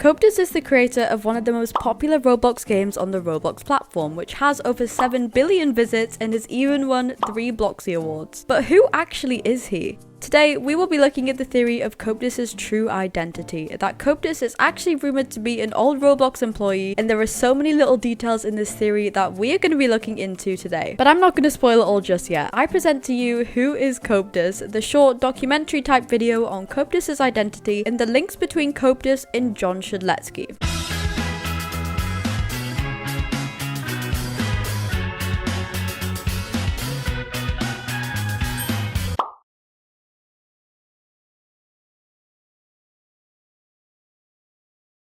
Coeptus is the creator of one of the most popular Roblox games on the Roblox platform, which has over 7 billion visits and has even won 3 Bloxy awards. But who actually is he? Today, we will be looking at the theory of Coeptus' true identity, that Coeptus is actually rumored to be an old Roblox employee, and there are so many little details in this theory that we are going to be looking into today. But I'm not going to spoil it all just yet. I present to you Who is Coeptus, the short documentary type video on Coeptus' identity and the links between Coeptus and John Shedletsky.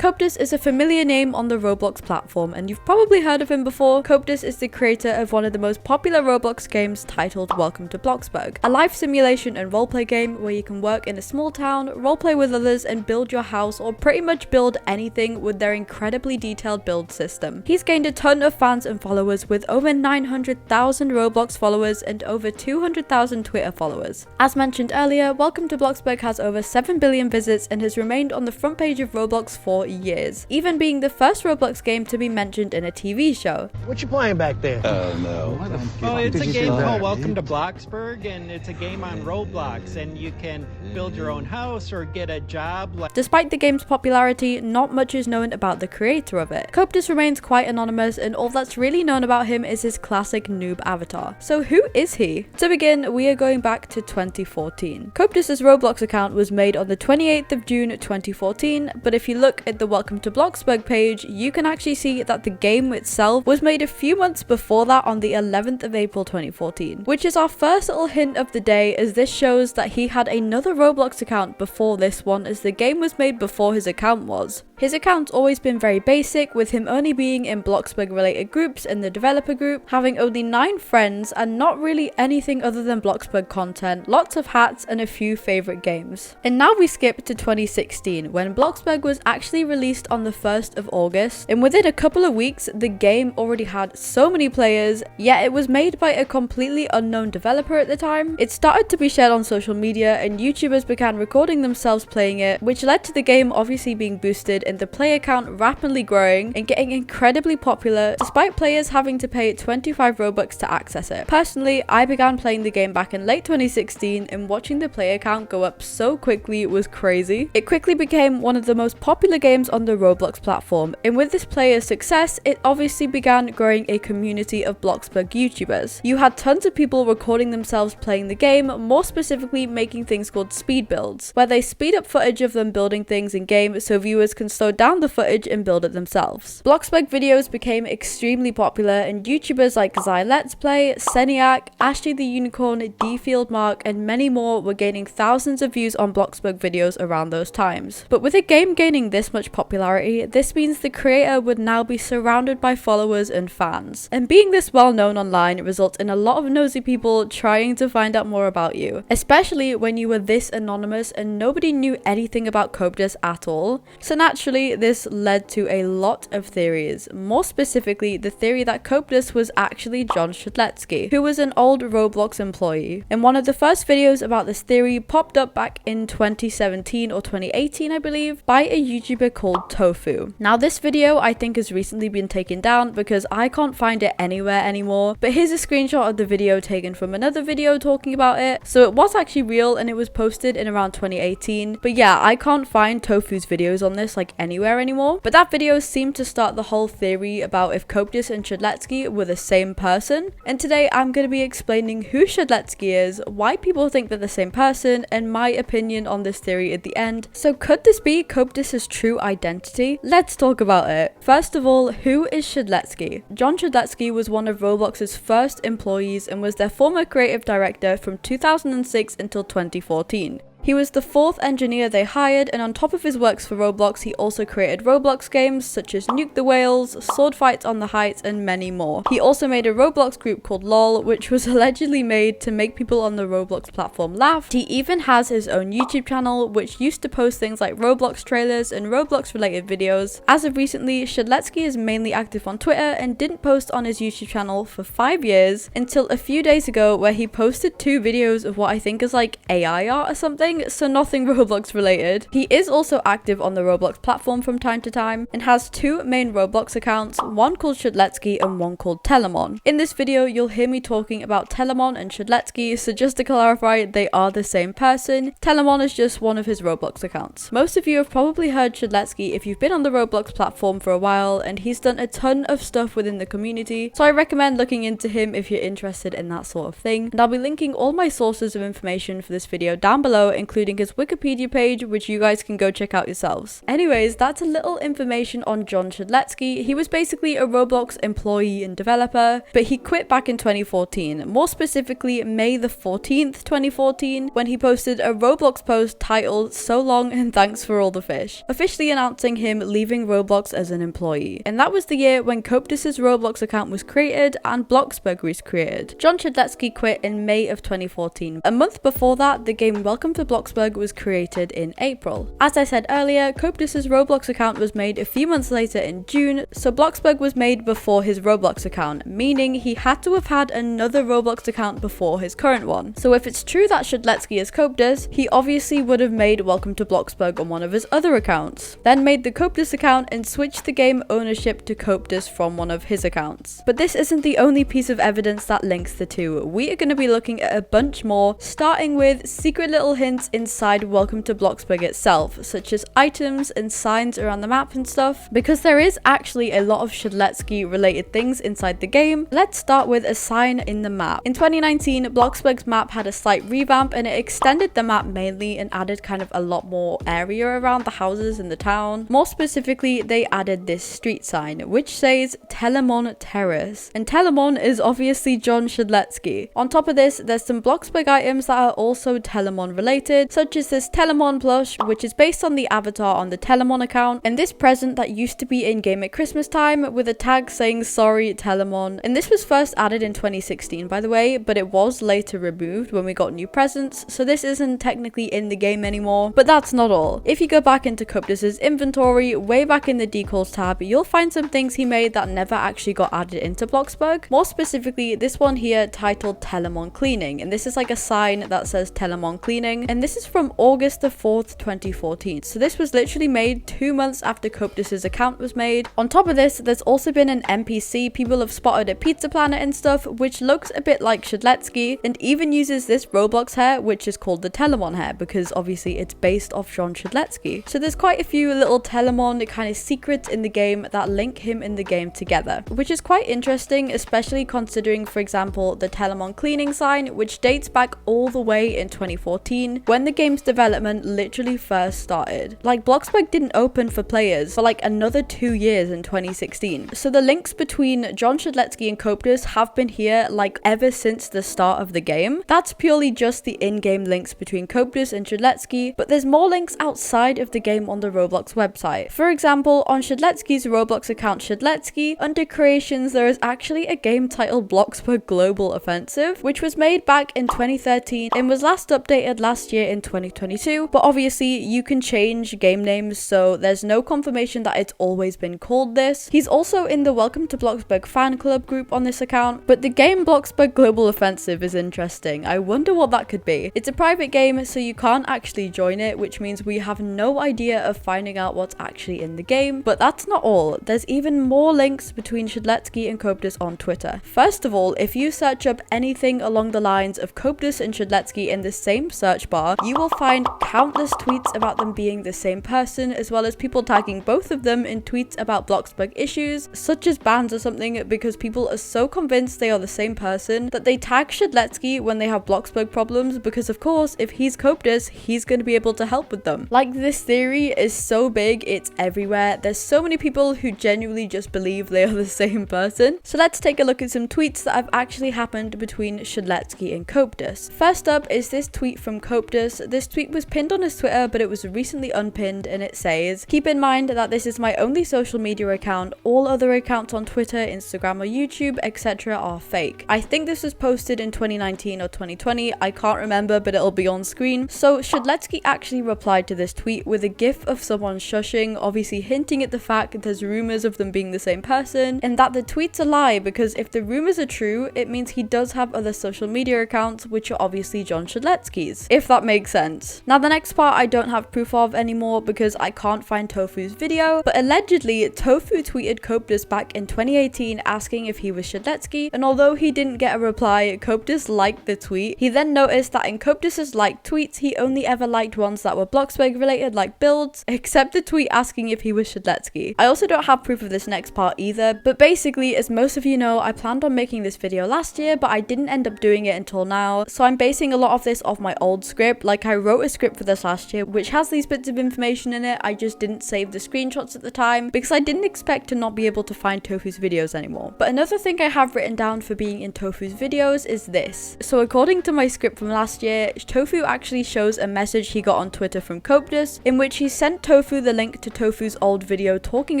Coeptus is a familiar name on the Roblox platform, and you've probably heard of him before. Coeptus is the creator of one of the most popular Roblox games titled Welcome to Bloxburg, a life simulation and roleplay game where you can work in a small town, roleplay with others, and build your house or pretty much build anything with their incredibly detailed build system. He's gained a ton of fans and followers with over 900,000 Roblox followers and over 200,000 Twitter followers. As mentioned earlier, Welcome to Bloxburg has over 7 billion visits and has remained on the front page of Roblox for years, even being the first Roblox game to be mentioned in a TV show. What you playing back there? No. Oh, it's a game called Welcome to Bloxburg, and it's a game on Roblox, and you can build your own house or get a job. Despite the game's popularity, not much is known about the creator of it. Coeptus remains quite anonymous, and all that's really known about him is his classic noob avatar. So who is he? To begin, we are going back to 2014. Coeptus' Roblox account was made on the 28th of June 2014, but if you look at the Welcome to Bloxburg page, you can actually see that the game itself was made a few months before that on the 11th of April 2014, which is our first little hint of the day, as this shows that he had another Roblox account before this one, as the game was made before his account was. His account's always been very basic, with him only being in Bloxburg related groups in the developer group, having only 9 friends and not really anything other than Bloxburg content, lots of hats and a few favourite games. And now we skip to 2016, when Bloxburg was actually released on the 1st of August, and within a couple of weeks the game already had so many players, yet it was made by a completely unknown developer at the time. It started to be shared on social media and YouTubers began recording themselves playing it, which led to the game obviously being boosted and the player count rapidly growing and getting incredibly popular, despite players having to pay 25 Robux to access it. Personally, I began playing the game back in late 2016, and watching the player count go up so quickly was crazy. It quickly became one of the most popular games on the Roblox platform, and with this player's success, it obviously began growing a community of Bloxburg YouTubers. You had tons of people recording themselves playing the game, more specifically making things called speed builds, where they speed up footage of them building things in game so viewers can slow down the footage and build it themselves. Bloxburg videos became extremely popular, and YouTubers like Let's Play, Seniac, Ashley the Unicorn, Dfieldmark, and many more were gaining thousands of views on Bloxburg videos around those times. But with a game gaining this much popularity, this means the creator would now be surrounded by followers and fans. And being this well known online results in a lot of nosy people trying to find out more about you, especially when you were this anonymous and nobody knew anything about Coeptus at all. So naturally, this led to a lot of theories, more specifically the theory that Coeptus was actually John Shedletsky, who was an old Roblox employee. And one of the first videos about this theory popped up back in 2017 or 2018, I believe, by a YouTuber called Tofu. Now this video I think has recently been taken down because I can't find it anywhere anymore, but here's a screenshot of the video taken from another video talking about it. So it was actually real and it was posted in around 2018, but yeah, I can't find Tofu's videos on this like anywhere anymore. But that video seemed to start the whole theory about if Coeptus and Shedletsky were the same person, and today I'm going to be explaining who Shedletsky is, why people think they're the same person, and my opinion on this theory at the end. So could this be Coeptus' true identity? Let's talk about it. First of all, who is Shedletsky? John Shedletsky was one of Roblox's first employees and was their former creative director from 2006 until 2014. He was the 4th engineer they hired, and on top of his works for Roblox, he also created Roblox games such as Nuke the Whales, Sword Fights on the Heights, and many more. He also made a Roblox group called LOL, which was allegedly made to make people on the Roblox platform laugh. He even has his own YouTube channel, which used to post things like Roblox trailers and Roblox related videos. As of recently, Shedletsky is mainly active on Twitter and didn't post on his YouTube channel for 5 years until a few days ago, where he posted 2 videos of what I think is like AI art or something. modeling, so nothing Roblox related. He is also active on the Roblox platform from time to time and has two main Roblox accounts, one called Shedletsky and one called Telamon. In this video, you'll hear me talking about Telamon and Shedletsky, so just to clarify, they are the same person. Telamon is just one of his Roblox accounts. Most of you have probably heard Shedletsky if you've been on the Roblox platform for a while, and he's done a ton of stuff within the community, so I recommend looking into him if you're interested in that sort of thing. And I'll be linking all my sources of information for this video down below, including his Wikipedia page, which you guys can go check out yourselves. Anyways, that's a little information on John Shedletsky. He was basically a Roblox employee and developer, but he quit back in 2014, more specifically May the 14th, 2014, when he posted a Roblox post titled "So long and thanks for all the fish," officially announcing him leaving Roblox as an employee. And that was the year when Coeptus' Roblox account was created and Bloxburg was created. John Shedletsky quit in May of 2014. A month before that, the game Welcome to Bloxburg was created in April. As I said earlier, Coeptus' Roblox account was made a few months later in June, so Bloxburg was made before his Roblox account, meaning he had to have had another Roblox account before his current one. So if it's true that Shedletsky is Coeptus, he obviously would have made Welcome to Bloxburg on one of his other accounts, then made the Coeptus account and switched the game ownership to Coeptus from one of his accounts. But this isn't the only piece of evidence that links the two. We are going to be looking at a bunch more, starting with secret little hints inside Welcome to Bloxburg itself, such as items and signs around the map and stuff, because there is actually a lot of Shedletsky related things inside the game. Let's start with a sign in the map. In 2019, Bloxburg's map had a slight revamp and it extended the map mainly and added kind of a lot more area around the houses in the town. More specifically, they added this street sign, which says Telamon Terrace. And Telamon is obviously John Shedletsky. On top of this, there's some Bloxburg items that are also Telamon related, such as this Telamon plush, which is based on the avatar on the Telamon account, and this present that used to be in game at Christmas time with a tag saying "Sorry Telamon." And this was first added in 2016, by the way, but it was later removed when we got new presents, so this isn't technically in the game anymore. But that's not all. If you go back into Coeptus' inventory, way back in the decals tab, you'll find some things he made that never actually got added into Bloxburg. More specifically, this one here titled Telamon Cleaning, and this is like a sign that says Telamon Cleaning, and this is from August the 4th, 2014. So this was literally made 2 months after Coeptus' account was made. On top of this, there's also been an NPC people have spotted at Pizza Planet and stuff, which looks a bit like Shedletsky, and even uses this Roblox hair, which is called the Telamon hair, because obviously it's based off John Shedletsky. So there's quite a few little Telamon kind of secrets in the game that link him in the game together, which is quite interesting, especially considering, for example, the Telamon cleaning sign, which dates back all the way in 2014, when the game's development literally first started. Like, Bloxburg didn't open for players for like another 2 years in 2016. So the links between John Shedletsky and Coeptus have been here like ever since the start of the game. That's purely just the in-game links between Coeptus and Shedletsky, but there's more links outside of the game on the Roblox website. For example, on Shedletsky's Roblox account Shedletsky, under creations, there is actually a game titled Bloxburg Global Offensive, which was made back in 2013 and was last updated last year in 2022, but obviously you can change game names, so there's no confirmation that it's always been called this. He's also in the Welcome to Bloxburg fan club group on this account, but the game Bloxburg Global Offensive is interesting. I wonder what that could be. It's a private game, so you can't actually join it, which means we have no idea of finding out what's actually in the game. But that's not all. There's even more links between Shedletsky and Coeptus on Twitter. First of all, if you search up anything along the lines of Coeptus and Shedletsky in the same search bar, you will find countless tweets about them being the same person, as well as people tagging both of them in tweets about Bloxburg issues, such as bans or something, because people are so convinced they are the same person that they tag Shedletsky when they have Bloxburg problems, because of course, if he's Coeptus, he's going to be able to help with them. Like, this theory is so big, it's everywhere. There's so many people who genuinely just believe they are the same person. So let's take a look at some tweets that have actually happened between Shedletsky and Coeptus. First up is this tweet from Coeptus. This tweet was pinned on his Twitter, but it was recently unpinned, and it says, "Keep in mind that this is my only social media account. All other accounts on Twitter, Instagram or YouTube, etc. are fake." I think this was posted in 2019 or 2020. I can't remember, but it'll be on screen. So Shedletsky actually replied to this tweet with a gif of someone shushing, obviously hinting at the fact that there's rumors of them being the same person, and that the tweet's a lie, because if the rumors are true, it means he does have other social media accounts, which are obviously John Shedletsky's. If that that makes sense. Now the next part I don't have proof of anymore because I can't find Tofu's video, but allegedly Tofu tweeted Coeptus back in 2018 asking if he was Shedletsky, and although he didn't get a reply, Coeptus liked the tweet. He then noticed that in Coeptus's liked tweets, he only ever liked ones that were Bloxburg related, like builds, except the tweet asking if he was Shedletsky. I also don't have proof of this next part either, but basically, as most of you know, I planned on making this video last year, but I didn't end up doing it until now, so I'm basing a lot of this off my old script. Like, I wrote a script for this last year, which has these bits of information in it. I just didn't save the screenshots at the time, because I didn't expect to not be able to find Tofu's videos anymore. But another thing I have written down for being in Tofu's videos is this. So according to my script from last year, Tofu actually shows a message he got on Twitter from Coeptus, in which he sent Tofu the link to Tofu's old video talking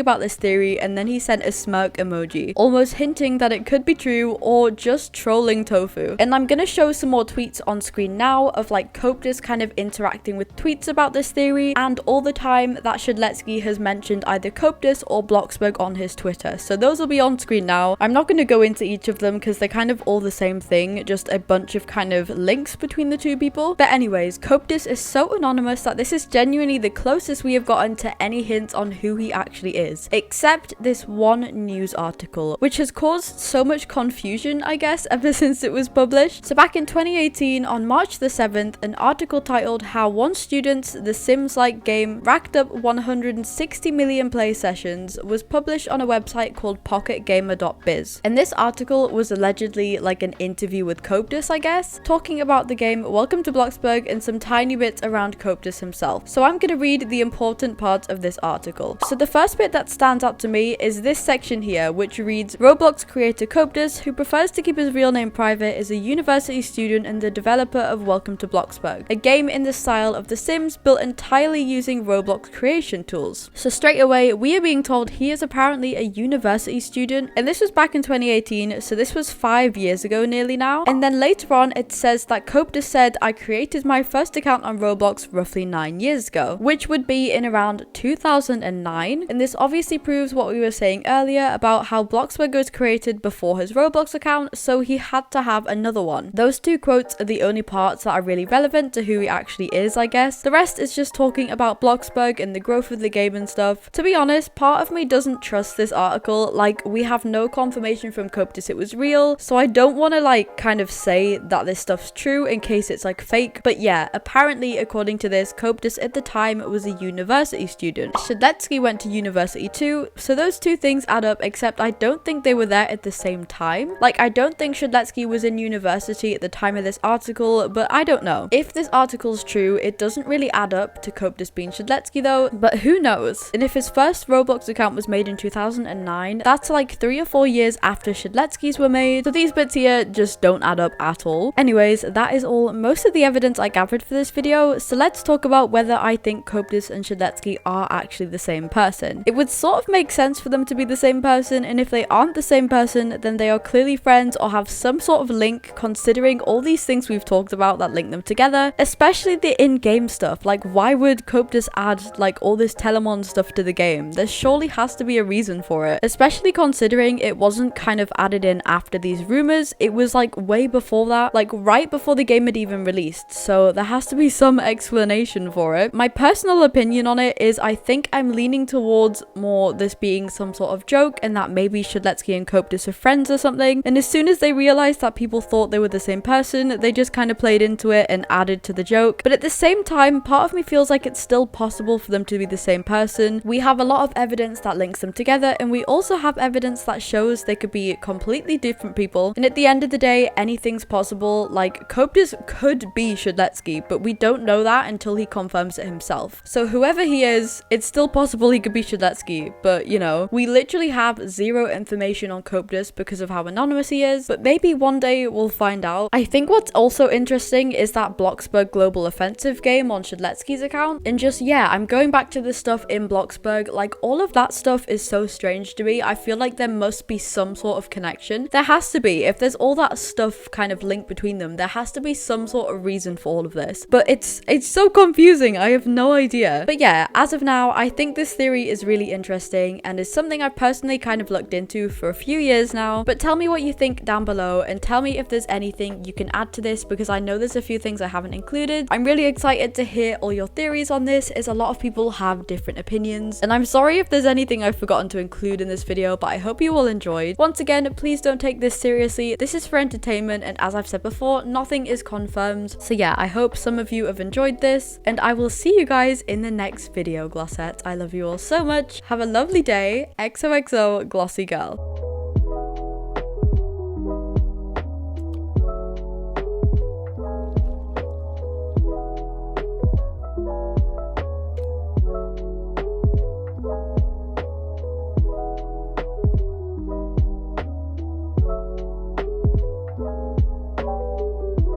about this theory, and then he sent a smirk emoji, almost hinting that it could be true or just trolling Tofu. And I'm gonna show some more tweets on screen now of like Coeptus kind of interacting with tweets about this theory, and all the time that Shedletsky has mentioned either Coeptus or Bloxburg on his Twitter. So those will be on screen now. I'm not going to go into each of them because they're kind of all the same thing, just a bunch of kind of links between the two people. But anyways, Coeptus is so anonymous that this is genuinely the closest we have gotten to any hints on who he actually is, except this one news article, which has caused so much confusion, I guess, ever since it was published. So back in 2018, on March the 7th, an article titled "How One Student's The Sims-like Game Racked Up 160 million play sessions" was published on a website called pocketgamer.biz. And this article was allegedly like an interview with Coeptus, I guess, talking about the game Welcome to Bloxburg and some tiny bits around Coeptus himself. So I'm gonna read the important parts of this article. So the first bit that stands out to me is this section here, which reads, "Roblox creator Coeptus, who prefers to keep his real name private, is a university student and the developer of Welcome to Bloxburg, a game in the style of The Sims built entirely using Roblox creation tools." So straight away, we are being told he is apparently a university student, and this was back in 2018, so this was 5 years ago nearly now. And then later on, it says that Coeptus said, "I created my first account on Roblox roughly 9 years ago," which would be in around 2009. And this obviously proves what we were saying earlier about how Bloxburg was created before his Roblox account, so he had to have another one. Those two quotes are the only parts that are really relevant to who he actually is, I guess. The rest is just talking about Bloxburg and the growth of the game and stuff. To be honest, part of me doesn't trust this article. Like, we have no confirmation from Coeptus it was real, so I don't want to like kind of say that this stuff's true in case it's like fake. But yeah, apparently according to this, Coeptus at the time was a university student. Shedletsky went to university too, so those two things add up, except I don't think they were there at the same time. Like, I don't think Shedletsky was in university at the time of this article, but I don't know. If this article's true, it doesn't really add up to Coeptus being Shedletsky though, but who knows? And if his first Roblox account was made in 2009, that's like 3 or 4 years after Shedletsky's were made, so these bits here just don't add up at all. Anyways, that is most of the evidence I gathered for this video, so let's talk about whether I think Coeptus and Shedletsky are actually the same person. It would sort of make sense for them to be the same person, and if they aren't the same person, then they are clearly friends or have some sort of link, considering all these things we've talked about that link them together, especially the in-game stuff. Like, why would Coeptus add like all this telamon stuff to the game? There surely has to be a reason for it, especially considering it wasn't kind of added in after these rumors. It was like way before that, like right before the game had even released, so there has to be some explanation for it. My personal opinion on it is I think I'm leaning towards more this being some sort of joke, and that maybe Shedletsky and Coeptus are friends or something, and as soon as they realized that people thought they were the same person, they just kind of played into it and added to the joke. But at the same time, part of me feels like it's still possible for them to be the same person. We have a lot of evidence that links them together, and we also have evidence that shows they could be completely different people, and at the end of the day, anything's possible. Like, Coeptus could be Shedletsky, but we don't know that until he confirms it himself. So whoever he is, it's still possible he could be Shedletsky, but you know, we literally have zero information on Coeptus because of how anonymous he is, but maybe one day we'll find out. I think what's also interesting is that Bloxburg Global Offensive game on Shedletsky's account, and just, yeah, I'm going back to the stuff in Bloxburg, like all of that stuff is so strange to me. I feel like there must be some sort of connection. There has to be. If there's all that stuff kind of linked between them, there has to be some sort of reason for all of this, but it's so confusing. I have no idea. But yeah, as of now, I think this theory is really interesting and is something I've personally kind of looked into for a few years now. But tell me what you think down below, and tell me if there's anything you can add to this, because I know there's a few things I haven't haven't included. I'm really excited to hear all your theories on this, as a lot of people have different opinions, and I'm sorry if there's anything I've forgotten to include in this video, but I hope you all enjoyed. Once again, please don't take this seriously. This is for entertainment, and as I've said before, nothing is confirmed. So yeah, I hope some of you have enjoyed this, and I will see you guys in the next video, glossettes. I love you all so much. Have a lovely day. XOXO, Glossy Girl.